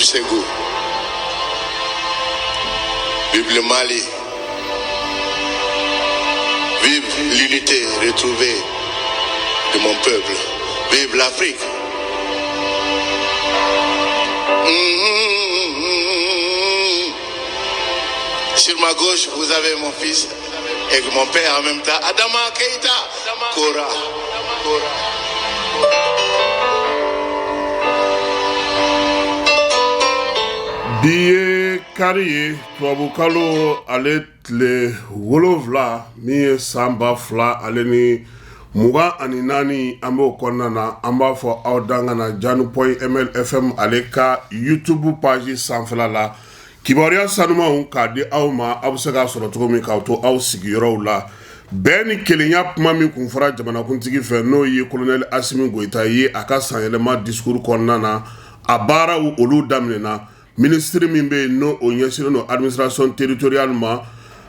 Ségou, vive le Mali, vive l'unité retrouvée de mon peuple, vive l'Afrique. Sur ma gauche, vous avez mon fils et mon père en même temps, Adama Keïta, Kora. Biye kari tuabukalo ale tile wolonfila min ye san 2000 ale ni 24 an b'o kɔnɔna na an b'a fɔ aw dangana Janu.ml FM ale ka YouTube page sanfɛla la kibaruya sanumanw k'a di aw ma aw bɛ se k'a sɔrɔ cogo min k'aw to aw sigiyɔrɔw la bɛɛ ni kelenya kuma min kun fɔra jamanakuntigi fɛ n'o ye Colonel Assimi Goïta ye a ka sanyɛlɛma discours kɔnɔna na a baaraw olu daminɛna ministre min bɛ yen n'o ɲɛsinnen don administration territoriale ma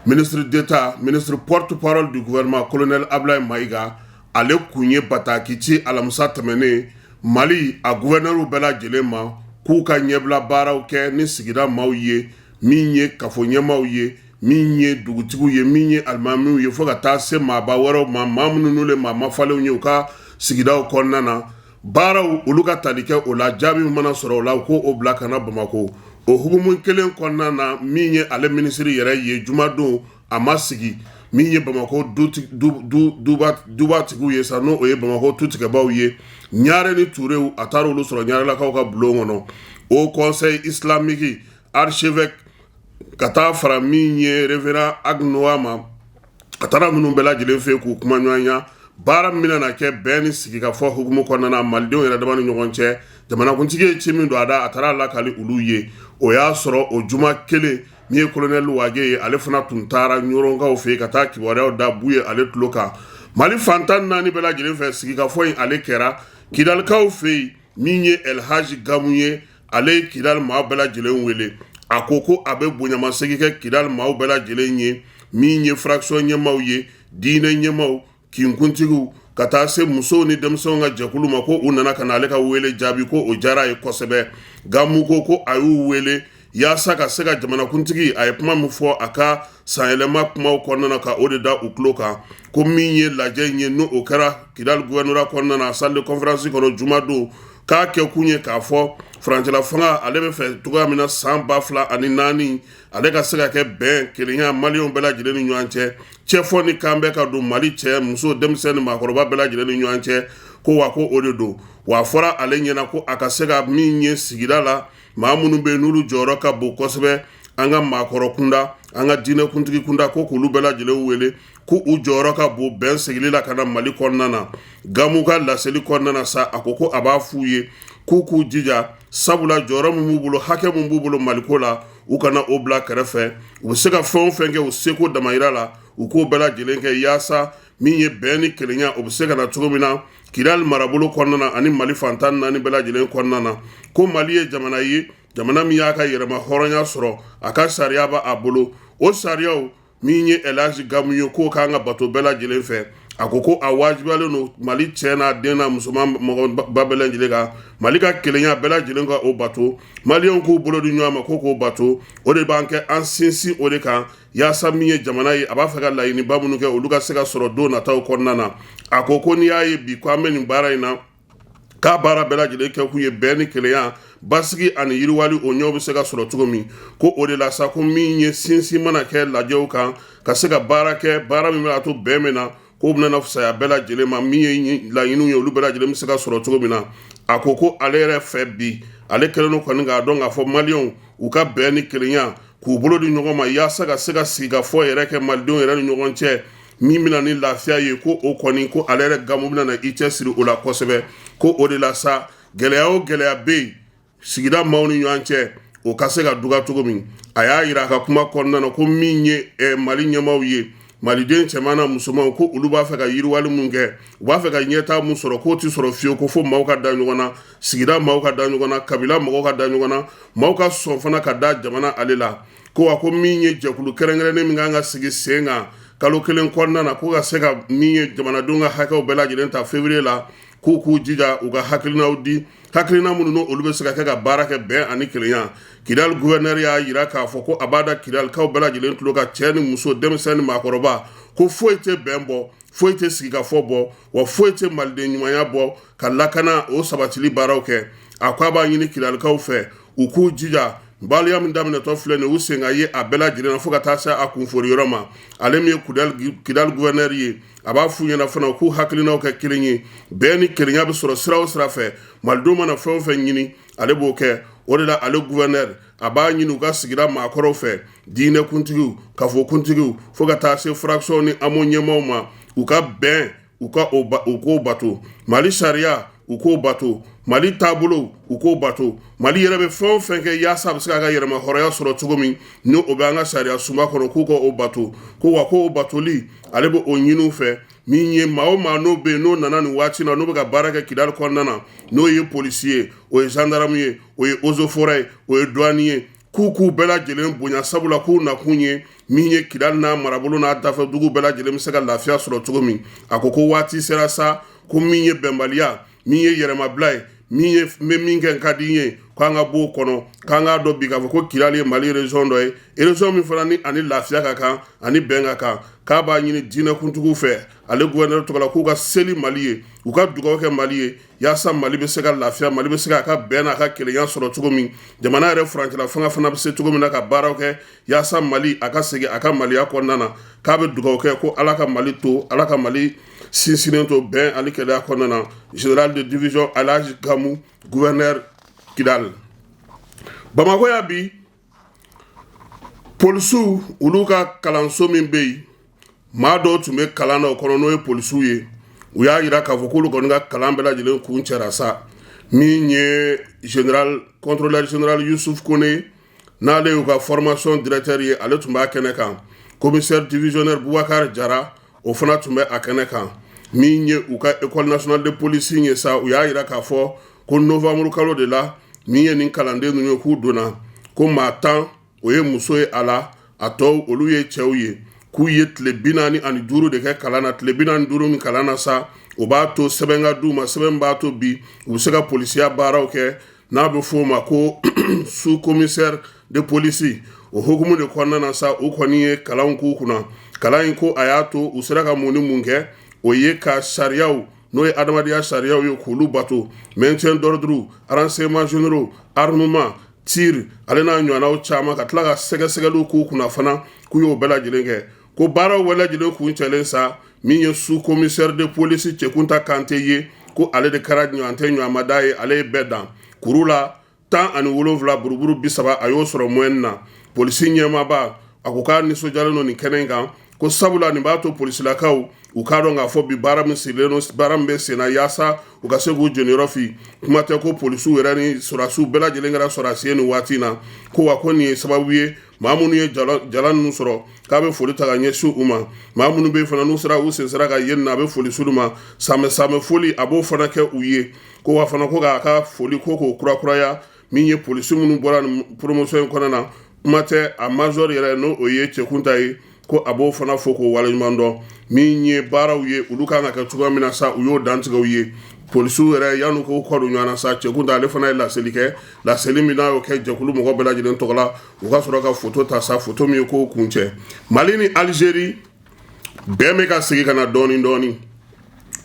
ministre d'État ministre porte-parole du gouvernement Colonel Ablaye Maïga ale kun ye bataki ci alamisa tɛmɛnen Mali a gouverneur bɛɛ lajɛlen ma k'u ka ɲɛbila baaraw kɛ ni sigida maaw ye min ye kafo ɲɛmaaw ye min ye dugutigiw ye min ye alimamiw ye fo ka taa se maaba wɛrɛw ma maa minnu n'olu ye maa mafalenw ye u ka sigidaw kɔnɔna na baaraw olu ka tali kɛ o la jaabi mana sɔrɔ o la u ko o bila ka na Bamako o hukumu kelen kɔnɔna na min ye ale minisiri yɛrɛ ye jumadon a ma sigi min ye Bamako dubatigiw ye sa n'o ye Bamako tutigɛbaw ye Ɲare ni Turew a taara olu sɔrɔ Ɲarelakaw ka bulon kɔnɔ o conseil islamique archevêque ka taa fara min ye révérend Agnoa ma a taara minnu bɛɛ lajɛlen fɛ k'u kuma ɲɔgɔnya baara min na kɛ bɛn ni sigi ka fɔ hukumu kɔnɔna na malidenw yɛrɛ dama ni ɲɔgɔn cɛ jamanakuntigi ye ci min don a da a taara lakali olu ye o y'a sɔrɔ o juma kelen min ye Colonel Wage ye ale fana tun taara ɲɔrɔnkaw fɛ ka taa kibaruyaw da bu ye ale tulo kan Mali fantan naani bɛɛ lajɛlen fɛ sigi ka fɔ in ale kɛra Kidalikaw fɛ yen min ye El Hadji Gamu ye ale ye Kidal maa bɛɛ lajɛlen wele a ko a bɛ bonyamasegin kɛ Kidal maaw bɛɛ lajɛlen ye min ye fraction ɲɛmaaw ye diinɛ ɲɛmaaw kinkuntigiw ka taa se musow ni denmisɛnw ka jɛkulu ma ko u nana ka na ale ka wele jaabi ko o diyara ye kosɛbɛ Gamu ko a y'u wele yaasa ka se ka jamanakuntigi a ye kuma min fɔ a ka sanyɛlɛma kumaw kɔnɔna na ka o de da u tulo kan ko min ye lajɛ in ye n'o o kɛra Kidal gouvernorat kɔnɔna na salle de conférence kɔnɔ jumadon k'a kɛ kun ye k'a fɔ farancɛla fanga ale bɛ fɛ cogoya min na san 2004 ale ka se ka kɛ bɛn kelenya maliyɛnw bɛɛ lajɛlen ni ɲɔgɔn cɛ cɛfɔ ni kan bɛ ka don Mali cɛ muso denmisɛnnin ni maakɔrɔba bɛɛ lajɛlen ni ɲɔgɔn cɛ ko wa ko o de don wa fɔra ale ɲɛna ko a ka se ka min ye sigida la maa minnu bɛ yen n'olu jɔyɔrɔ ka bon kosɛbɛ an ka maakɔrɔ kunda an ka diinɛ kuntigi kunda ko k'olu bɛɛ lajɛlen wele ko u jɔyɔrɔ ka bon bɛn sigili la ka na Mali kɔnɔna na Gamu ka laseli kɔnɔna na sa a ko a b'a f'u ye k'u jija sabula jɔyɔrɔ min b'u bolo hakɛ min b'u bolo Maliko la u kana o bila kɛrɛfɛ u bɛ se ka fɛn o fɛn kɛ u seko damayira la u k'o bɛɛ lajɛlen kɛ yaasa min ye bɛn ni kelenya o bɛ se ka na cogo min na Kidal marabolo kɔnɔna na ani Mali fantan naani bɛɛ lajɛlen kɔnɔna na ko Mali ye jamana ye jamana min y'a ka yɛrɛma hɔrɔnya sɔrɔ a ka sariya b'a bolo o sariyaw min ye El Hadji Gamu ye k'o k'an ka bato bɛɛ lajɛlen fɛ a ko a wajibiyalen don Mali cɛ n'a den n'a musoman mɔgɔba bɛɛ lajɛlen kan Mali ka kelenya bɛɛ lajɛlen ka o bato maliyɛnw k'u bolo di ɲɔgɔn ma k'o bato o de b'an kɛ an sinsin o de kan yaasa min ye jamana ye a b'a fɛ ka laɲiniba minnu kɛ olu ka se ka sɔrɔ don nataw kɔnɔna na a ko n'i y'a ye bi ko an bɛ nin baara in na k'a baara bɛɛ lajɛlen kɛ kun ye bɛn ni kelenya basigi ani yiriwali o ɲɛw bɛ se ka sɔrɔ cogo min ko o de la sa ko min ye sinsin mana kɛ lajɛw kan ka se ka baara kɛ baara min b'a to bɛn min na ko bɛna fisaya bɛɛ lajɛlen ma min ye laɲiniw ye olu bɛɛ lajɛlen bɛ se ka sɔrɔ cogo min na a ko ale yɛrɛ fɛ bi ale kɛlen don kɔni k'a dɔn k'a fɔ maliyɛnw u ka bɛn ni kelenya k'u bolo di ɲɔgɔn ma yaasa ka se ka sigi ka fɔ yɛrɛ kɛ malidenw yɛrɛ ni ɲɔgɔn cɛ min bɛna ni lafiya ye ko o kɔni ko ale yɛrɛ Gamu bɛna na i cɛsiri o la kosɛbɛ ko o de la sa gɛlɛya o gɛlɛya bɛ yen sigida maaw ni ɲɔgɔn cɛ o ka se ka duga cogo min a y'a yira a ka kuma kɔnɔna na ko min ye Mali ɲɛmaaw ye maliden cɛman na musoman ko olu b'a fɛ ka yiriwali mun kɛ u b'a fɛ ka ɲɛtaa mun sɔrɔ k'o ti sɔrɔ fiyewu ko fo maaw ka da ɲɔgɔn na sigida maaw ka da ɲɔgɔn na kabila mɔgɔw ka da ɲɔgɔn na maaw ka sɔn fana ka da jamana ale la ko min ye jɛkulu kɛrɛnkɛrɛnnen min kan ka sigi sen kan kalo kelen kɔnɔna na ko ka se ka min ye jamanadenw ka hakɛw bɛɛ lajɛlen ta février la k'u jija u ka hakilinaw di hakilina minnu no olu bɛ se ka kɛ ka baara kɛ bɛn ani kelenya Kidal gouverneur y'a yira k'a fɔ ko a b'a da Kidalikaw bɛɛ lajɛlen tulo ka cɛ ni muso denmisɛn ni maakɔrɔba ko foyi tɛ bɛn bɔ foyi tɛ sigikafɔ bɔ wa foyi tɛ maliden ɲumanya bɔ ka lakana o sabatili baaraw kɛ a ko a b'a ɲini Kidalikaw fɛ u k'u jija baliya min daminɛtɔ filɛ nin u sen ka ye a bɛɛ lajɛlen na fo ka taa se a kunfori yɔrɔ ma ale min ye Kidal gouverneur ye a b'a f'u ɲɛna fana k'u hakilinaw kɛ kelen ye bɛn ni kelenya bɛ sɔrɔ sira o sira fɛ malidenw mana fɛn o fɛn ɲini ale b'o kɛ o de la ale gouverneur a b'a ɲini u ka sigira maakɔrɔw fɛ diinɛkuntigiw kafokuntigiw fo ka taa se fraction ni amo ɲɛmaaw ma u ka bɛn u k'o bato Mali sariya u k'o bato Mali taabolo u k'o bato Mali yɛrɛ bɛ fɛn o fɛn kɛ yaasa a bɛ se k'a ka yɛrɛma hɔrɔnya sɔrɔ cogo min ni o bɛ an ka sariya sunba kɔnɔ k'u k'o bato ko wa k'o batoli ale bɛ o ɲiniw fɛ min ye maa o maa n'o bɛ yen n'o nana nin waati na n'o bɛ ka baara kɛ Kidal kɔnɔna na n'o ye polisi ye o ye gendarme ye o ye eaux et forêts ye o ye douane ye k'u bɛɛ lajɛlen bonya sabula k'u nakun ye min ye Kidal n'a marabolo n'a dafɛ dugu bɛɛ lajɛlen bɛ se ka lafiya sɔrɔ cogo min a ko waati sera sa ko min ye bɛnbaliya min ye yɛrɛmabila ye min ye min kɛ ka di ye k'an ka b'o kɔnɔ k'an k'a dɔn bi k'a fɔ ko Kidal ye Mali région dɔ ye région min fana ni ani lafiya ka kan ani bɛn ka kan k'a b'a ɲini diinɛkuntigiw fɛ ale gouverneur tɔgɔ la k'u ka seli Mali ye u ka dugawu kɛ Mali ye yaasa Mali bɛ se ka lafiya Mali bɛ se k'a ka bɛn n'a ka kelenya sɔrɔ cogo min jamana yɛrɛ furancɛla fanga fana bɛ se cogo min na ka baaraw kɛ yaasa Mali a ka segin a ka Maliya kɔnɔna na k'a bɛ dugawu kɛ ko Ala ka Mali to Ala ka Mali sinsinnen to bɛn ani kelenya kɔnɔna na général de division Alhaji Gamu gouverneur Kidal Bamako ya bi polisiw olu ka kalanso min bɛ yen maa dɔw tun bɛ kalan na o kɔnɔ n'o ye polisiw ye u y'a jira k'a fɔ k'olu kɔni ka kalan bɛɛ lajɛlen kun cɛra sa min ye contrôleur général Youssouf Kone n'ale y'u ka formation directeur ye ale tun b'a kɛnɛ kan commissaire divisionnaire Boubacar Jara o fana tun bɛ a kɛnɛ kan min ye u ka école nationale de police ye sa u y'a jira k'a fɔ ko novembre kalo de la min ye nin kalanden ninnu ye k'u donna ko maa 10 o ye muso ye a la a tɔw olu ye cɛw ye k'u ye tile 45 de kɛ kalan na tile 45 min kalan na sa o b'a to sɛbɛn ka d'u ma sɛbɛn b'a to bi u bɛ se ka polisiya baaraw kɛ n'a bɛ f'o ma ko sous commissaire de police o hukumu de kɔnɔna na sa u kɔni ye kalanw k'u kunna kalan in ko a y'a to u sera ka mun ni mun kɛ o ye ka sariyaw n'o ye adamadenya sariyaw ye k'olu bato maintien d'ordre renseignements généraux armement tir ale n'a ɲɔgɔnnaw caman ka tila ka sɛgɛsɛgɛliw k'u kunna fana k'u y'o bɛɛ lajɛlen kɛ ko baaraw bɛɛ lajɛlen kun cɛlen sa min ye sous commissaire de police Cɛkunta Kante ye ko ale de kɛra ɲɔgɔn tɛ ɲɔgɔnmada ye ale ye bɛɛ dan kuru la 17 buruburu 30 a y'o sɔrɔ moyenne na polisi ɲɛmaaba a ko k'a nisɔndiyalen don nin kɛnɛ kan ko sabula nin b'a to polisilakaw u k'a dɔn k'a fɔ bi baara min sigilen don baara min bɛ sen na yaasa u ka se k'u jɔniyɔrɔ fi kuma tɛ ko polisiw yɛrɛ ni sɔrɔdasiw bɛɛ lajɛlen kɛra sɔrɔdasi ye nin waati in na ko wa ko nin ye sababu ye maa minnu ye jala ninnu sɔrɔ k'a bɛ foli ta ka ɲɛsin u ma maa minnu bɛ fana n'u sera u sen sera ka yen na a bɛ foli s'u ma samɛ foli a b'o fana kɛ u ye ko wa fana ko k'a ka foli ko k'o kurakuraya min ye polisi minnu bɔra nin promotion in kɔnɔ na kuma tɛ a major yɛrɛ n'o o ye Cɛkunta ye ko a b'o fana fɔ k'o waleɲuman dɔn min ye baaraw ye olu kan ka kɛ cogoya min na sa u y'o dantigɛ u ye polisiw yɛrɛ yan'u k'o kɔ don ɲɔgɔn na sa Cɛkunta ale fana ye laseli kɛ laseli min n'a y'o kɛ jɛkulu mɔgɔ bɛɛ lajɛlen tɔgɔ la u ka sɔrɔ ka photo ta sa photo min ye k'o kun cɛ Mali ni Algérie bɛn bɛ ka segin ka na dɔɔni dɔɔni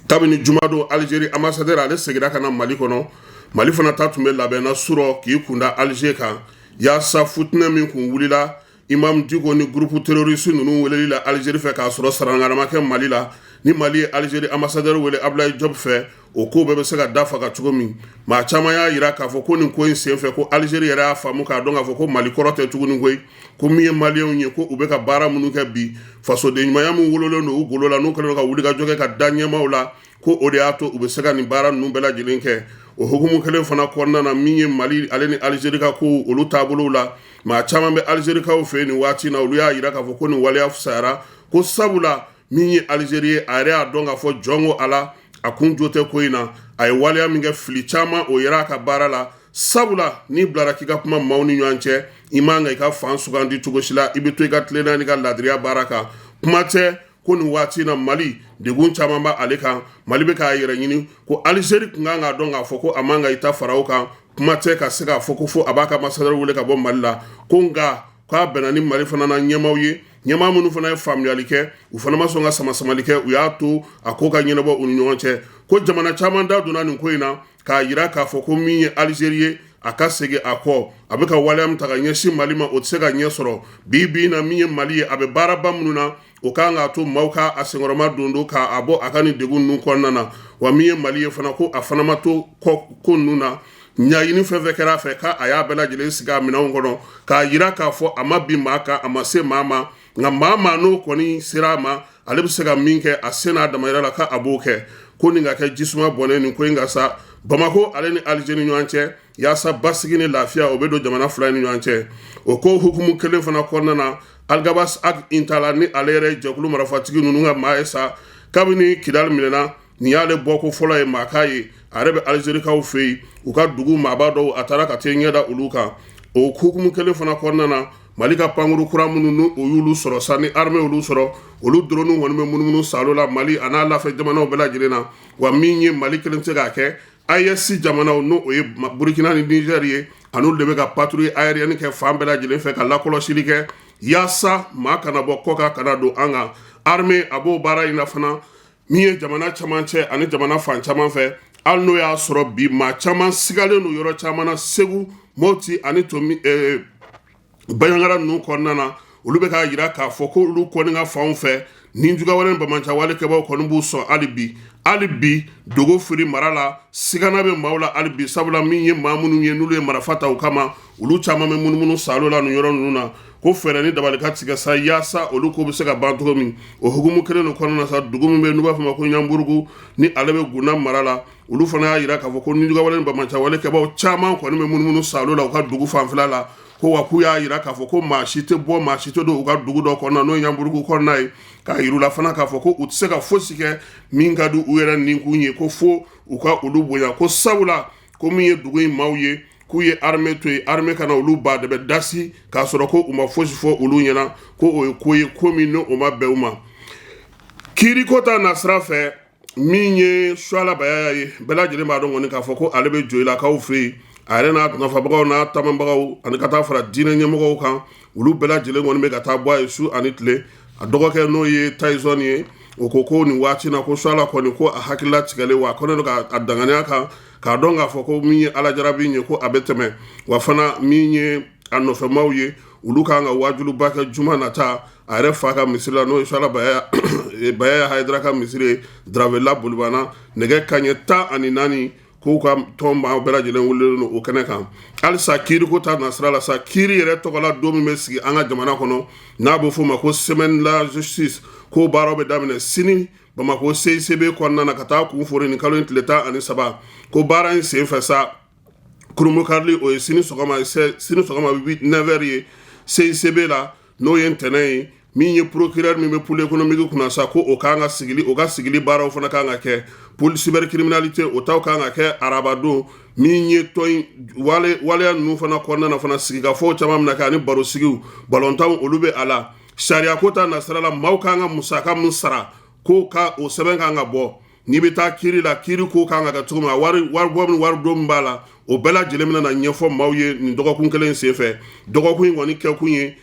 kabini juma don Algérie ambassadeur ale seginna ka na Mali kɔnɔ Mali fana ta tun bɛ labɛnna surɔ k'i kunda Alger kan yaasa futinɛ min kun wulila Imam Dicko ni groupe terroriste ninnu weleli la Algérie fɛ k'a sɔrɔ sarangarama kɛ Mali la ni Mali ye Algérie ambassadeur wele Ablaye Diop fɛ o ko bɛɛ bɛ se ka dafa ka cogo min maa caman y'a jira k'a fɔ ko nin ko in senfɛ ko Algérie yɛrɛ y'a faamu k'a dɔn k'a fɔ ko Mali kɔrɔ tɛ tuguni koyi ko min ye maliyɛnw ye ko u bɛ ka baara minnu kɛ bi fasoden ɲumanya min wololen don u golo la n'u kɛlen don ka wulikajɔ kɛ ka da ɲɛmaaw la ko o de y'a to u bɛ se ka nin baara ninnu bɛɛ lajɛlen kɛ o hukumu kelen fana kɔnɔna na min ye Mali ale ni Algérie ka ko olu taabolow la maa caman bɛ Algérie kaw fɛ nin waati na olu y'a jira k'a fɔ ko nin waleya fisayara ko sabula min ye Algérie ye a yɛrɛ y'a dɔn k'a fɔ jɔn ko ala a kun jo tɛ ko in na a ye waleya min kɛ fili caman o yɛrɛ a ka baara la sabula n'i bilara k'i ka kuma maaw ni ɲɔgɔn cɛ i man kan i ka fan sugandi cogo si la i bɛ to i ka tilenna n'i ka ladiriya baara kan kuma tɛ ko nin waati na Mali degun caman ba ale kan Mali bɛ k'a yɛrɛ ɲini ko Algérie kun kan k'a dɔn k'a fɔ ko a man ka i ta fara o kan kuma tɛ ka se k'a fɔ ko fo a b'a ka ambassadeur wele ka bɔ Mali la ko nka k'a bɛnna ni Mali fana na ɲɛmaaw ye ɲɛmaa minnu fana ye faamuyali kɛ u fana ma sɔn ka sama-samali kɛ u y'a to a ko ka ɲɛnabɔ u ni ɲɔgɔn cɛ ko jamana caman da donna nin ko in na k'a yira k'a fɔ ko min ye Algérie ye a ka segin a kɔ a bɛ ka waleya min ta ka ɲɛsin Mali ma o tɛ se ka ɲɛ sɔrɔ bi na min ye Mali ye a bɛ baaraba minnu na o kan k'a to maaw ka a senkɔrɔma don k'a bɔ a ka nin degun ninnu kɔnɔna na wa min ye Mali ye fana ko a fana ma to ko ninnu na ɲaɲini fɛn fɛn kɛra a fɛ k'a y'a bɛɛ lajɛlen sigi a minɛnw kɔnɔ k'a yira k'a fɔ a ma bin maa kan a ma se maa ma nka maa n'o kɔni sera a ma ale bɛ se ka min kɛ a se n'a damayira la k'a b'o kɛ ko nin ka kɛ jisuma bɔnɛ nin ko in ka sa Bamako ale ni Algérie ni ɲɔgɔn cɛ yaasa basigi ni lafiya o bɛ don jamana fila ni ɲɔgɔn cɛ o ko hukumu kelen fana kɔnɔna na Algabas Ak Intala ni ale yɛrɛ jɛkulu marifatigi ninnu ka maa ye sa kabini Kidali minɛna nin y'ale bɔko fɔlɔ ye maakaa ye a yɛrɛ bɛ Algérikaw fɛ yen u ka dugu maaba dɔw a taara ka t'e ɲɛda olu kan o hukumu kelen fana kɔnɔna na Mali ka pankuru kura minnu n'u y'olu sɔrɔ sa ni armée olu sɔrɔ olu drone kɔni bɛ munumunu salo la Mali a n'a lafɛ jamanaw bɛɛ lajɛlen na wa min ye Mali kelen tɛ k'a kɛ AES jamanaw n'o o ye Burkina ni Niger ye an'olu de bɛ ka patrouille aérienne kɛ fan bɛɛ lajɛlen fɛ ka lakɔlɔsili kɛ yaasa maa kana bɔ kɔ kan kana don an kan armée a b'o baara in na fana min ye jamana caman cɛ ani jamana fan caman fɛ hali n'o y'a sɔrɔ bi maa caman sigalen don yɔrɔ caman na Segu Moti ani Baɲangara ninnu kɔnɔna na olu bɛ k'a jira k'a fɔ ko olu kɔni ka fanw fɛ ni juguya wɛrɛ ni bamanan wale kɛbaaw kɔni b'u sɔn hali bi Dogo Firi mara la sigana bɛ maaw la hali bi sabula min ye maa minnu ye n'olu ye marifa ta o kama olu caman bɛ munumunu salo la nin yɔrɔ ninnu na ko fɛɛrɛ ni dabali ka tigɛ sa yaasa olu ko bɛ se ka ban cogo min o hukumu kelen de kɔnɔna na sa dugu min bɛ n'u b'a fɔ ma ko Ɲamburugu ni ale bɛ Guna mara la olu fana y'a jira k'a fɔ ko ni juguya wɛrɛ ni bamanan wale kɛbaaw caman kɔni bɛ munumunu salo la u ka dugu fanfɛla la ko wa k'u y'a jira k'a fɔ ko maa si tɛ bɔ maa si tɛ don u ka dugu dɔ kɔnɔna n'o ye Ɲamburugu kɔnɔna ye k'a yir'u la fana k'a fɔ ko u tɛ se ka fosi kɛ min ka di u yɛrɛ ninkun ye ko fo u ka olu bonya ko sabula ko min ye dugu in maaw ye k'u ye armée to ye armée kana olu ba de bɛ dasi k'a sɔrɔ ko u ma fosi fɔ olu ɲɛna ko o ye ko ye ko min n'o ma bɛn u ma kiiriko ta nasira fɛ min ye Suala Bayaya ye bɛɛ lajɛlen b'a dɔn kɔni k'a fɔ ko ale bɛ Joyilakaw fɛ yen a yɛrɛ n'a nafabagaw n'a taamabagaw ani ka taa fara diinɛ ɲɛmɔgɔw kan olu bɛɛ lajɛlen kɔni bɛ ka taa bɔ a ye su ani tile a dɔgɔkɛ n'o ye Tyson ye o ko nin waati na ko Suala kɔni ko a hakilila tigɛlen wa a kɔni don k'a danganiya kan k'a dɔn k'a fɔ ko min ye Alajarabi ye ko a bɛ tɛmɛ wa fana min ye a nɔfɛmaw ye olu kan ka wajuliba kɛ juma nata a yɛrɛ fa ka misiri la n'o ye Suala Bayaya Hayidara ka misiri ye Dravela Bolibana nɛgɛ kaɲɛ 14 k'u ka tɔn b'aw bɛɛ lajɛlen wele o kɛnɛ kan halisa kiiriko ta nasira la sa kiiri yɛrɛ tɔgɔla don min bɛ sigi an ka jamana kɔnɔ n'a bɛ f'o ma ko semaine la justice ko baaraw bɛ daminɛ sini Bamako CICB kɔnɔna na ka taa kun fori nin kalo in tile 13 ko baara in sen fɛ sa Kurumukarili o ye sini sɔgɔma 9h ye CICB la n'o ye ntɛnɛn ye min ye procureur min bɛ pôle économique kunna sa ko o kan ka sigili baaraw fana kan ka kɛ pôle cybercriminalité o taw kan ka kɛ araba don min ye tɔn waleya ninnu fana kɔnɔna na fana sigikafɔw caman mina kɛ ani baro sigiw balontanw olu bɛ a la sariya ko ta nasira la maaw kan ka musaka min sara ko ka o sɛbɛn kan ka bɔ n'i bɛ taa kiiri la kiiri ko kan ka kɛ cogo min wari bɔ min wari don min b'a la o bɛɛ lajɛlen mina na ɲɛfɔ maaw ye nin dɔgɔkun kelen senfɛ dɔgɔkun in kɔni kɛkun ye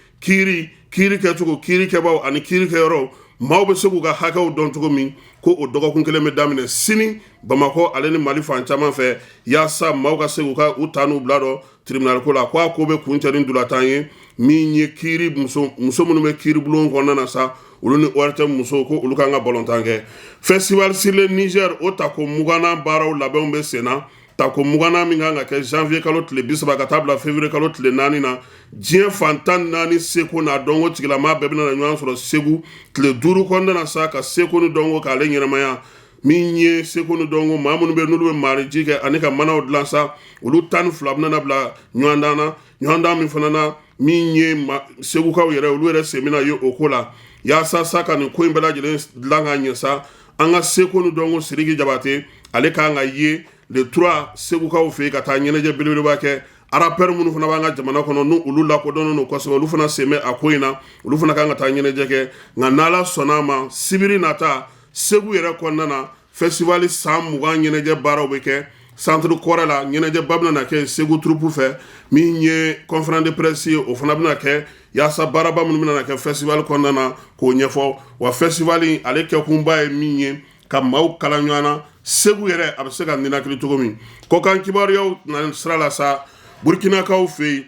kiiri kɛcogo kiiri kɛbaaw ani kiiri kɛyɔrɔ maaw bɛ se k'u ka hakɛw dɔn cogo min ko o dɔgɔkun kelen bɛ daminɛ sini Bamako ale ni Mali fan caman fɛ yaasa maaw ka se k'u ka u ta n'u bila dɔ tribunal ko la ko a ko bɛ kun cɛ ni dulatan ye min ye kiiri muso minnu bɛ kiiri bulon kɔnɔna na sa olu ni ORTM musow ko olu kan ka balontan kɛ festival sur le Niger o tako 20 baaraw labɛnw bɛ sen na tako 20 min kan ka kɛ janvier kalo tile 30 ka taa bila février kalo tile 4 na diɲɛ fantan 4 seko n'a dɔnko tigilama bɛɛ bɛna ɲɔgɔn sɔrɔ Segu tile 5 kɔnɔna na sa ka seko ni dɔnko k'ale ɲɛnamaya min ye seko ni dɔnko maa minnu bɛ n'olu bɛ maariji kɛ ani ka manaw dilan sa olu 12 bɛna bila ɲɔgɔndan min fana na min ye segukaw yɛrɛ olu yɛrɛ sen bɛna ye o ko la yaasa sa ka nin ko in bɛɛ lajɛlen dilan ka ɲɛ sa an ka seko ni dɔnko Sidiki Jabate ale kan ka ye le 3 segukaw fɛ ka taa ɲɛnajɛ belebeleba kɛ rapper minnu fana b'an ka jamana kɔnɔ n'u olu lakodɔnnen don kosɛbɛ olu fana sen bɛ a ko in na olu fana kan ka taa ɲɛnajɛ kɛ nka n'Ala sɔnna a ma sibiri nata Segu yɛrɛ kɔnɔna na festival san 20 ɲɛnajɛ baaraw bɛ kɛ centre kɔrɛ la ɲɛnajɛba bɛna na kɛ Segu troupe fɛ min ye conférence de presse ye o fana bɛna kɛ yaasa baaraba minnu bɛna na kɛ festival kɔnɔna na k'o ɲɛfɔ wa festival in ale kɛkunba ye min ye ka maaw kala ɲɔgɔn na Segu yɛrɛ a bɛ se ka ninakili cogo min kɔkan kibaruyaw na sira la sa Burkinakaw fɛ yen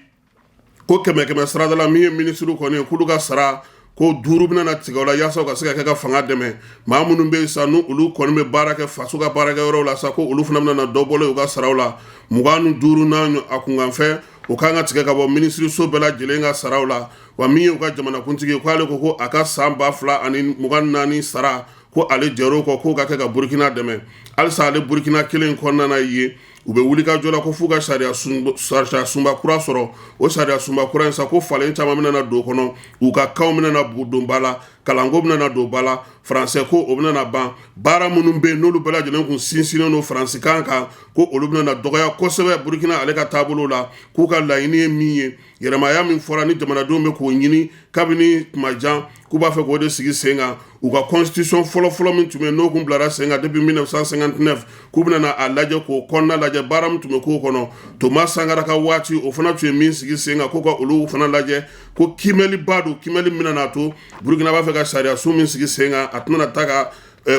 ko 100 sarada la min ye ministre kɔni ye k'olu ka sara ko 5 bɛna na tigɛ o la yaasa u ka se ka kɛ ka fanga dɛmɛ maa minnu bɛ yen sa n'u olu kɔni bɛ baara kɛ faso ka baarakɛyɔrɔw la sa ko olu fana bɛna na dɔ bɔlen u ka saraw la 25 n'a a kunkanfɛ o kan ka tigɛ ka bɔ ministre so bɛɛ lajɛlen ka saraw la wa min ye u ka jamanakuntigi ye k'ale ko a ka san 2024 sara ko ale jɛr'o kɔ k'o ka kɛ ka Burkina dɛmɛ halisa ale Burkina kelen kɔnɔna na ye u bɛ wuli ka jɔ la ko f'u ka sariya sunba kura sɔrɔ o sariya sunba kura in sa ko falen caman bɛna na don kɔnɔ u ka kanw bɛna na don ba la kalanko bɛna na don ba la faransɛ ko o bɛna na ban baara minnu bɛ yen n'olu bɛɛ lajɛlen kun sinsinnen don faransikan kan ko olu bɛna na dɔgɔya kosɛbɛ Burkina ale ka taabolo la k'u ka laɲini ye min ye yɛrɛmaya min fɔra ni jamanadenw bɛ k'o ɲini kabini kuma jan k'u b'a fɛ k'o de sigi sen kan u ka constitution fɔlɔ min tun bɛ n'o kun bilara sen kan depuis 1959 k'u bɛna na a lajɛ k'o kɔnɔna lajɛ baara min tun bɛ k'o kɔnɔ Thomas Sankara ka waati o fana tun ye min sigi sen kan k'u ka olu fana lajɛ ko kimɛliba don kimɛli min na to Burkina b'a fɛ ka sariya sun min sigi sen kan a tɛna na taa ka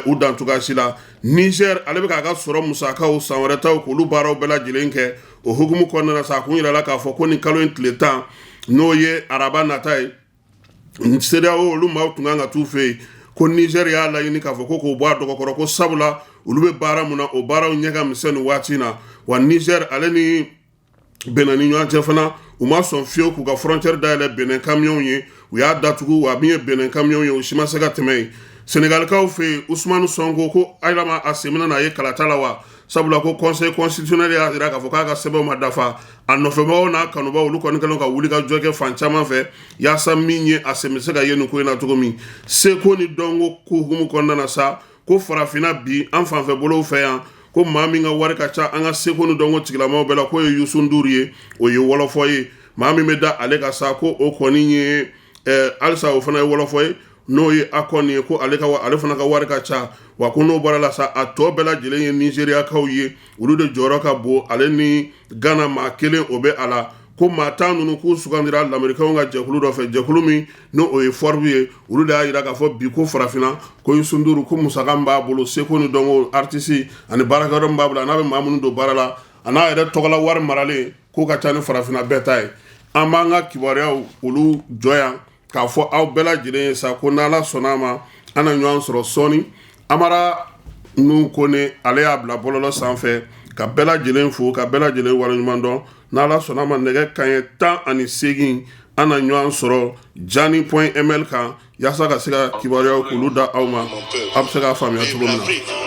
u dan cogoya si la Niger ale bɛ k'a ka sɔrɔ musakaw san wɛrɛ taw k'olu baaraw bɛɛ lajɛlen kɛ o hukumu kɔnɔna na sa a kun yirala k'a fɔ ko nin kalo in tile 10 n'o ye araba nata ye CEDEAO olu maaw tun kan ka t'u fɛ yen ko Niger y'a laɲini k'a fɔ ko k'o bɔ a dɔgɔkɔrɔ ko sabula olu bɛ baara mun na o baaraw ɲɛ ka misɛn nin waati in na wa Niger ale ni Benin ni ɲɔgɔn cɛ fana u ma sɔn fiyewu k'u ka frontière dayɛlɛ Benin camion ye u y'a datugu wa min ye Benin camion ye o si ma se ka tɛmɛ yen Senegalikaw fɛ yen Ousmane Sonko ko ayilama a sen bɛna na ye kalata la wa sabula ko conseil constitutionnel y'a jira k'a fɔ k'a ka sɛbɛnw ma dafa a nɔfɛbagaw n'a kanubaw olu kɔni kɛlen ka wuli ka jɔ kɛ fan caman fɛ yaasa min ye a sen bɛ se ka ye nin ko in na cogo min seko ni dɔnko ko hukumu kɔnɔna na sa ko farafinna bi an fanfɛ bolow fɛ yan ko maa min ka wari ka ca an ka seko ni dɔnko tigilamaw bɛɛ la k'o ye Youssou Ndour ye o ye wɔlɔfɔ ye maa min bɛ da ale ka sa ko o kɔni ye halisa o fana ye wɔlɔfɔ ye n'o ye Akon ye ko ale fana ka wari ka ca wa ko n'o bɔra la sa a tɔ bɛɛ lajɛlen ye Nigeriakaw ye olu de jɔyɔrɔ ka bon ale ni Ghana maa kelen o bɛ a la ko maa 10 ninnu k'u sugandira lamɛrikaw ka jɛkulu dɔ fɛ jɛkulu min n'o ye Forbes ye olu de y'a jira k'a fɔ bi ko farafinna ko Youssou Ndour ko musaka min b'a bolo seko ni dɔnko artiste ani baarakɛyɔrɔ min b'a bolo a n'a bɛ maa minnu don baara la a n'a yɛrɛ tɔgɔla wari maralen k'o ka ca ni farafinna bɛɛ ta ye an b'an ka kibaruyaw olu jɔ yan k'a fɔ aw bɛɛ lajɛlen ye sa ko n'Ala sɔnna a ma an na ɲɔgɔn sɔrɔ sɔɔni Amara Nukone ale y'a bila bɔlɔlɔ sanfɛ ka bɛɛ lajɛlen fo ka bɛɛ lajɛlen waleɲuman dɔn n'Ala sɔnna a ma nɛgɛ kanɲɛ 18 an na ɲɔgɔn sɔrɔ jani.ml kan yaasa ka se ka kibaruyaw k'olu da aw ma a bɛ se k'a faamuya cogo min na